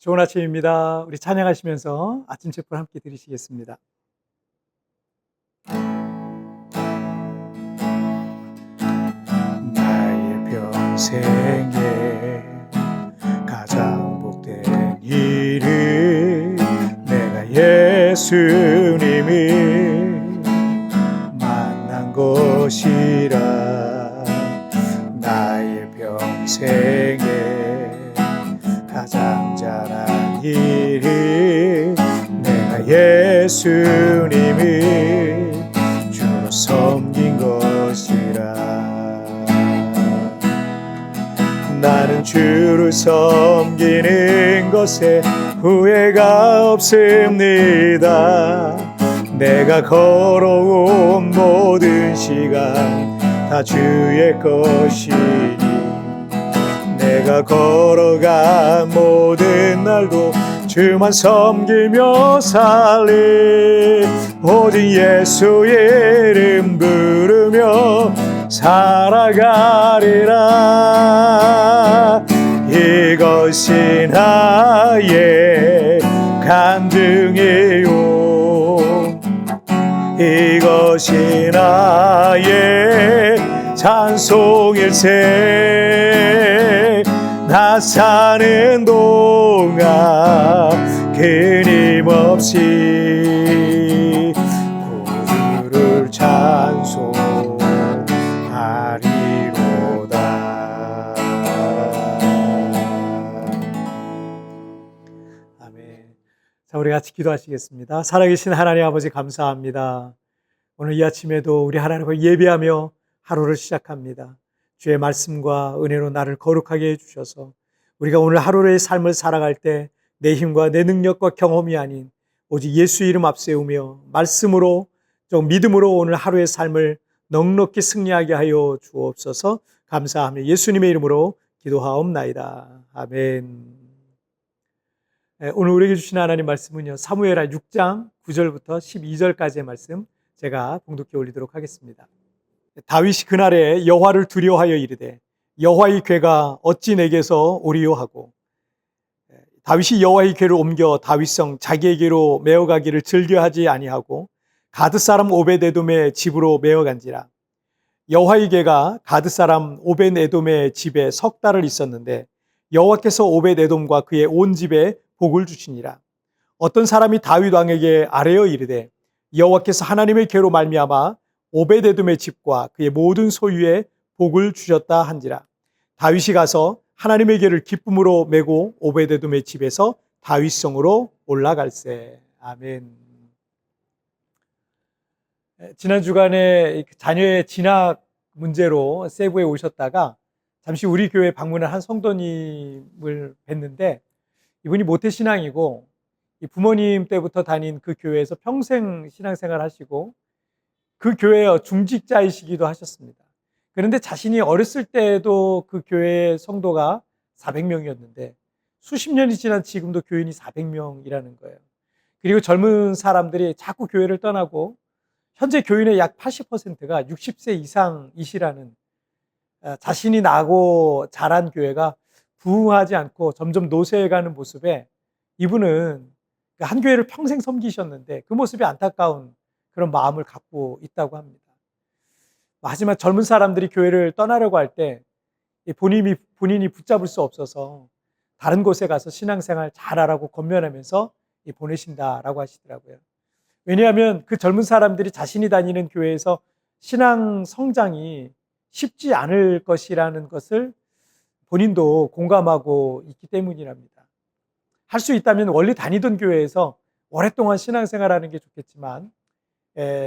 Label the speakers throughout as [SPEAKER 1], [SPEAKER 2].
[SPEAKER 1] 좋은 아침입니다. 우리 찬양하시면서 아침 책불 함께 들으시겠습니다. 나의 평생에 가장 복된 일은 내가 예수님을 만난 것이라. 나의 평생에 가장 잘한 일은 내가 예수님을 주로 섬긴 것이라. 나는 주를 섬기는 것에 후회가 없습니다. 내가 걸어온 모든 시간 다 주의 것이니, 내가 걸어간 모든 날도 주만 섬기며 살리. 오직 예수의 이름 부르며 살아가리라. 이것이 나의 간증이요, 이것이 나의 찬송일세. 나 사는 동안 끊임없이 구주를 찬송하리로다. 아멘. 자, 우리 같이 기도하시겠습니다. 살아계신 하나님 아버지, 감사합니다. 오늘 이 아침에도 우리 하나님을 예배하며 하루를 시작합니다. 주의 말씀과 은혜로 나를 거룩하게 해주셔서 우리가 오늘 하루의 삶을 살아갈 때 내 힘과 내 능력과 경험이 아닌 오직 예수 이름 앞세우며 말씀으로, 좀 믿음으로 오늘 하루의 삶을 넉넉히 승리하게 하여 주옵소서. 감사하며 예수님의 이름으로 기도하옵나이다. 아멘. 오늘 우리에게 주신 하나님 말씀은요, 사무엘하 6장 9절부터 12절까지의 말씀 제가 봉독해 올리도록 하겠습니다. 다윗이 그날에 여호와를 두려워하여 이르되 여호와의 궤가 어찌 내게서 오리요 하고, 다윗이 여호와의 궤를 옮겨 다윗성 자기에게로 메어가기를 즐겨하지 아니하고 가드 사람 오벳에돔의 집으로 메어간지라. 여호와의 궤가 가드 사람 오벳에돔의 집에 석 달을 있었는데 여호와께서 오벳에돔과 그의 온 집에 복을 주시니라. 어떤 사람이 다윗 왕에게 아뢰어 이르되 여호와께서 하나님의 궤로 말미암아 오벳에돔의 집과 그의 모든 소유에 복을 주셨다 한지라. 다윗이 가서 하나님의 궤를 기쁨으로 메고 오벳에돔의 집에서 다윗성으로 올라갈세. 아멘. 지난 주간에 자녀의 진학 문제로 세부에 오셨다가 잠시 우리 교회 방문한 한 성도님을 뵀는데, 이분이 모태신앙이고 부모님 때부터 다닌 그 교회에서 평생 신앙생활 하시고 그 교회의 중직자이시기도 하셨습니다. 그런데 자신이 어렸을 때도 그 교회의 성도가 400명이었는데 수십 년이 지난 지금도 교인이 400명이라는 거예요. 그리고 젊은 사람들이 자꾸 교회를 떠나고 현재 교인의 약 80%가 60세 이상이시라는, 자신이 나고 자란 교회가 부흥하지 않고 점점 노쇠해가는 모습에 이분은 한 교회를 평생 섬기셨는데 그 모습이 안타까운 그런 마음을 갖고 있다고 합니다. 하지만 젊은 사람들이 교회를 떠나려고 할 때 본인이 붙잡을 수 없어서 다른 곳에 가서 신앙생활 잘하라고 권면하면서 보내신다라고 하시더라고요. 왜냐하면 그 젊은 사람들이 자신이 다니는 교회에서 신앙 성장이 쉽지 않을 것이라는 것을 본인도 공감하고 있기 때문이랍니다. 할 수 있다면 원래 다니던 교회에서 오랫동안 신앙생활하는 게 좋겠지만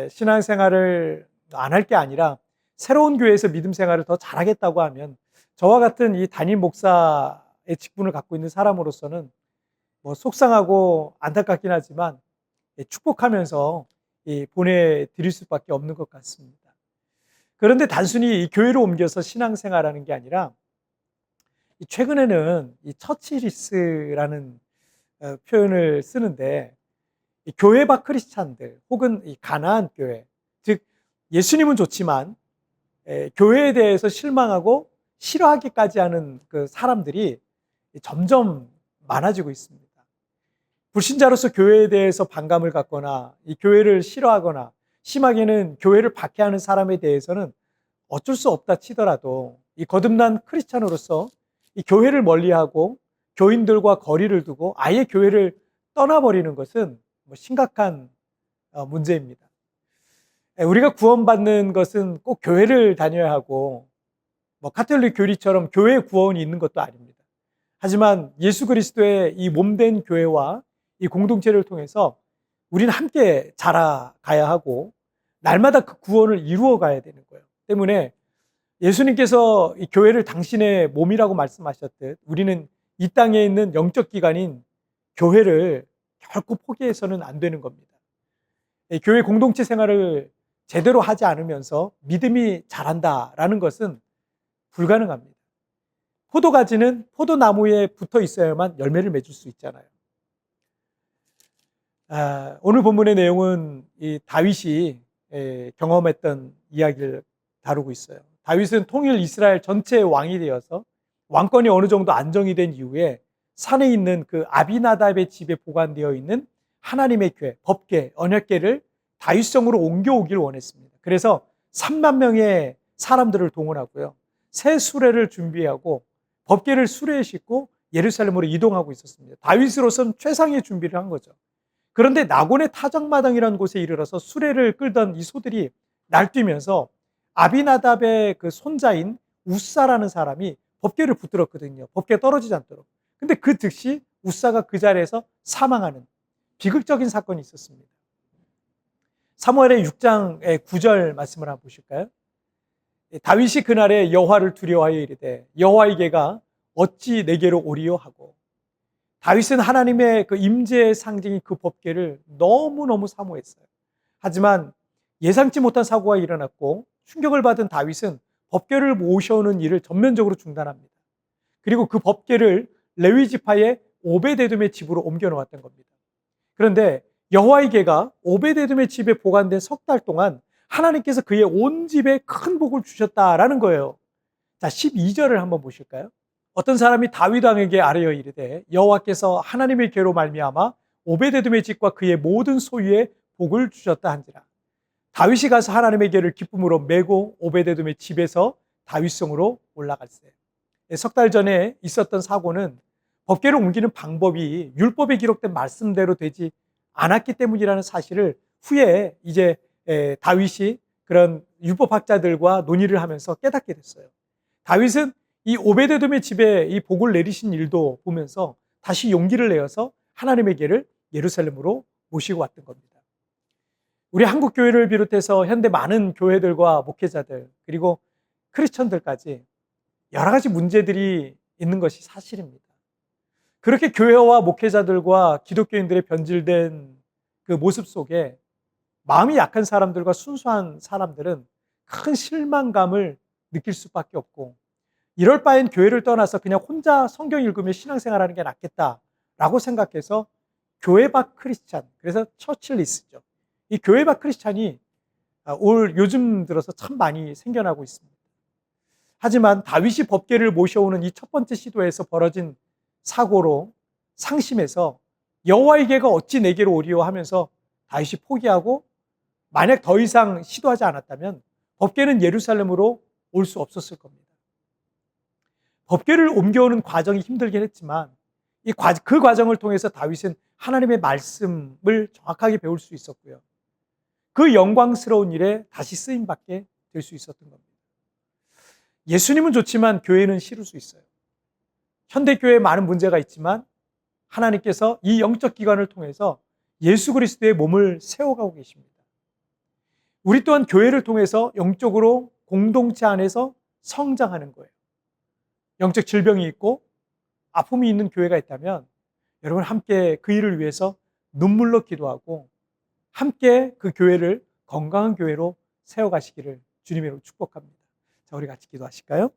[SPEAKER 1] 신앙생활을 안 할 게 아니라 새로운 교회에서 믿음 생활을 더 잘하겠다고 하면 저와 같은 이 담임 목사의 직분을 갖고 있는 사람으로서는 속상하고 안타깝긴 하지만 축복하면서 보내드릴 수밖에 없는 것 같습니다. 그런데 단순히 이 교회로 옮겨서 신앙생활하는 게 아니라 최근에는 이 처치리스라는 표현을 쓰는데, 이 교회 밖 크리스찬들 혹은 이 가나안 교회, 즉 예수님은 좋지만 교회에 대해서 실망하고 싫어하기까지 하는 그 사람들이 점점 많아지고 있습니다. 불신자로서 교회에 대해서 반감을 갖거나 이 교회를 싫어하거나 심하게는 교회를 박해하는 사람에 대해서는 어쩔 수 없다 치더라도 이 거듭난 크리스찬으로서 이 교회를 멀리하고 교인들과 거리를 두고 아예 교회를 떠나버리는 것은 심각한 문제입니다. 우리가 구원받는 것은 꼭 교회를 다녀야 하고 가톨릭 교리처럼 교회 구원이 있는 것도 아닙니다. 하지만 예수 그리스도의 이 몸된 교회와 이 공동체를 통해서 우리는 함께 자라가야 하고 날마다 그 구원을 이루어 가야 되는 거예요. 때문에 예수님께서 이 교회를 당신의 몸이라고 말씀하셨듯 우리는 이 땅에 있는 영적 기관인 교회를 결코 포기해서는 안 되는 겁니다. 교회 공동체 생활을 제대로 하지 않으면서 믿음이 자란다라는 것은 불가능합니다. 포도가지는 포도나무에 붙어 있어야만 열매를 맺을 수 있잖아요. 오늘 본문의 내용은 이 다윗이 경험했던 이야기를 다루고 있어요. 다윗은 통일 이스라엘 전체의 왕이 되어서 왕권이 어느 정도 안정이 된 이후에 산에 있는 그 아비나답의 집에 보관되어 있는 하나님의 궤, 법궤, 언약궤를 다윗성으로 옮겨오길 원했습니다. 그래서 3만 명의 사람들을 동원하고요. 새 수레를 준비하고 법궤를 수레에 싣고 예루살렘으로 이동하고 있었습니다. 다윗으로서는 최상의 준비를 한 거죠. 그런데 나곤의 타작마당이라는 곳에 이르러서 수레를 끌던 이 소들이 날뛰면서 아비나답의 그 손자인 우사라는 사람이 법궤를 붙들었거든요. 법궤 떨어지지 않도록. 근데 그 즉시 우사가 그 자리에서 사망하는 비극적인 사건이 있었습니다. 사무엘의 6장의 9절 말씀을 한번 보실까요? 다윗이 그날에 여호와를 두려워하여 이르되 여호와의 궤가 어찌 내게로 오리요 하고, 다윗은 하나님의 그 임재의 상징인 그 법궤를 너무너무 사모했어요. 하지만 예상치 못한 사고가 일어났고 충격을 받은 다윗은 법궤를 모셔오는 일을 전면적으로 중단합니다. 그리고 그 법궤를 레위 지파의 오베데돔의 집으로 옮겨 놓았던 겁니다. 그런데 여호와의 궤가 오베데돔의 집에 보관된 석 달 동안 하나님께서 그의 온 집에 큰 복을 주셨다라는 거예요. 자, 12절을 한번 보실까요? 어떤 사람이 다윗 왕에게 아뢰어 이르되 여호와께서 하나님의 궤로 말미암아 오베데돔의 집과 그의 모든 소유에 복을 주셨다 한지라. 다윗이 가서 하나님의 궤를 기쁨으로 메고 오베데돔의 집에서 다윗성으로 올라갈세. 석 달 전에 있었던 사고는 법궤를 옮기는 방법이 율법에 기록된 말씀대로 되지 않았기 때문이라는 사실을 후에 이제 다윗이 그런 율법학자들과 논의를 하면서 깨닫게 됐어요. 다윗은 이 오베데돔의 집에 이 복을 내리신 일도 보면서 다시 용기를 내어서 하나님의 궤를 예루살렘으로 모시고 왔던 겁니다. 우리 한국 교회를 비롯해서 현대 많은 교회들과 목회자들 그리고 크리스천들까지 여러 가지 문제들이 있는 것이 사실입니다. 그렇게 교회와 목회자들과 기독교인들의 변질된 그 모습 속에 마음이 약한 사람들과 순수한 사람들은 큰 실망감을 느낄 수밖에 없고, 이럴 바엔 교회를 떠나서 그냥 혼자 성경 읽으며 신앙생활하는 게 낫겠다라고 생각해서 교회 밖 크리스찬, 그래서 처칠리스죠. 이 교회 밖 크리스찬이 요즘 들어서 참 많이 생겨나고 있습니다. 하지만 다윗이 법궤를 모셔오는 이 첫 번째 시도에서 벌어진 사고로 상심해서 여호와의 궤가 어찌 내게로 오리요 하면서 다윗이 포기하고, 만약 더 이상 시도하지 않았다면 법궤는 예루살렘으로 올 수 없었을 겁니다. 법궤를 옮겨오는 과정이 힘들긴 했지만 그 과정을 통해서 다윗은 하나님의 말씀을 정확하게 배울 수 있었고요. 그 영광스러운 일에 다시 쓰임받게 될 수 있었던 겁니다. 예수님은 좋지만 교회는 싫을 수 있어요. 현대교회에 많은 문제가 있지만 하나님께서 이 영적 기관을 통해서 예수 그리스도의 몸을 세워가고 계십니다. 우리 또한 교회를 통해서 영적으로 공동체 안에서 성장하는 거예요. 영적 질병이 있고 아픔이 있는 교회가 있다면 여러분 함께 그 일을 위해서 눈물로 기도하고 함께 그 교회를 건강한 교회로 세워가시기를 주님으로 축복합니다. 자, 우리 같이 기도하실까요?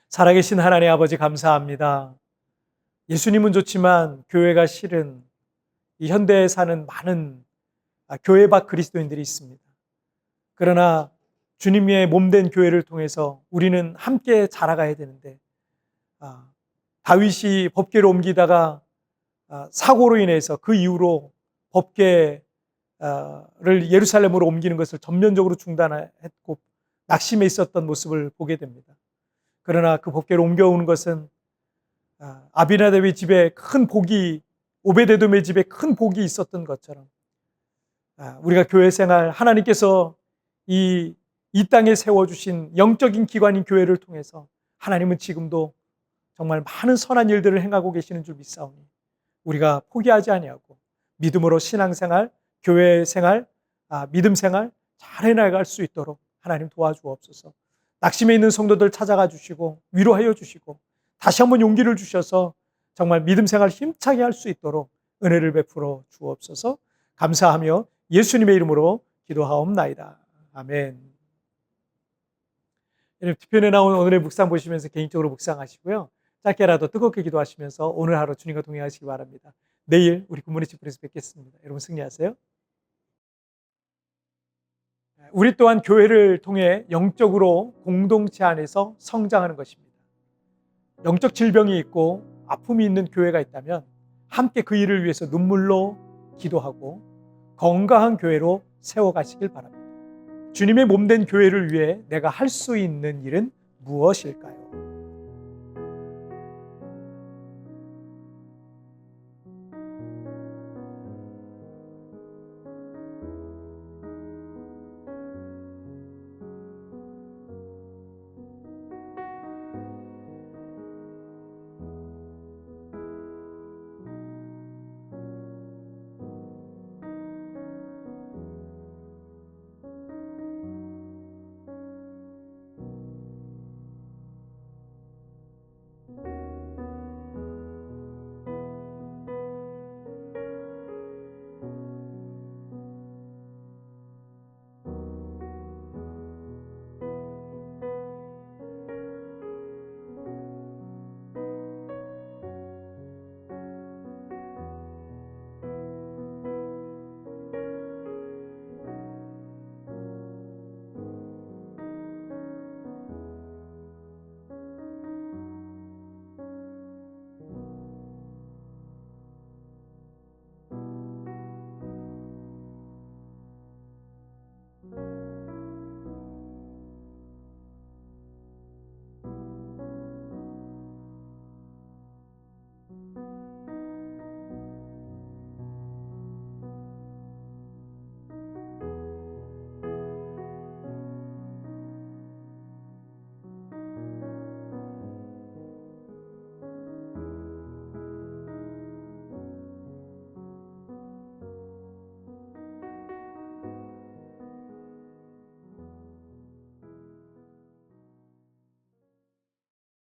[SPEAKER 1] 살아계신 하나님 아버지 감사합니다. 예수님은 좋지만 교회가 싫은 이 현대에 사는 많은 교회 밖 그리스도인들이 있습니다. 그러나 주님의 몸된 교회를 통해서 우리는 함께 자라가야 되는데, 다윗이 법궤를 옮기다가 사고로 인해서 그 이후로 법계를 예루살렘으로 옮기는 것을 전면적으로 중단했고 낙심해 있었던 모습을 보게 됩니다. 그러나 그 법계를 옮겨오는 것은 아비나답의 집에 큰 복이, 오베데돔의 집에 큰 복이 있었던 것처럼 우리가 교회 생활, 하나님께서 이 땅에 세워주신 영적인 기관인 교회를 통해서 하나님은 지금도 정말 많은 선한 일들을 행하고 계시는 줄 믿사오니 우리가 포기하지 아니하고 믿음으로 신앙생활, 교회 생활, 믿음 생활 잘 해나갈 수 있도록 하나님 도와주옵소서. 낙심해 있는 성도들 찾아가 주시고 위로하여 주시고 다시 한번 용기를 주셔서 정말 믿음 생활 힘차게 할 수 있도록 은혜를 베풀어 주옵소서. 감사하며 예수님의 이름으로 기도하옵나이다. 아멘. 뒤편에 나온 오늘의 묵상 보시면서 개인적으로 묵상하시고요. 짧게라도 뜨겁게 기도하시면서 오늘 하루 주님과 동행하시기 바랍니다. 내일 우리 굿모닝 집에서 뵙겠습니다. 여러분 승리하세요. 우리 또한 교회를 통해 영적으로 공동체 안에서 성장하는 것입니다. 영적 질병이 있고 아픔이 있는 교회가 있다면 함께 그 일을 위해서 눈물로 기도하고 건강한 교회로 세워가시길 바랍니다. 주님의 몸된 교회를 위해 내가 할 수 있는 일은 무엇일까요?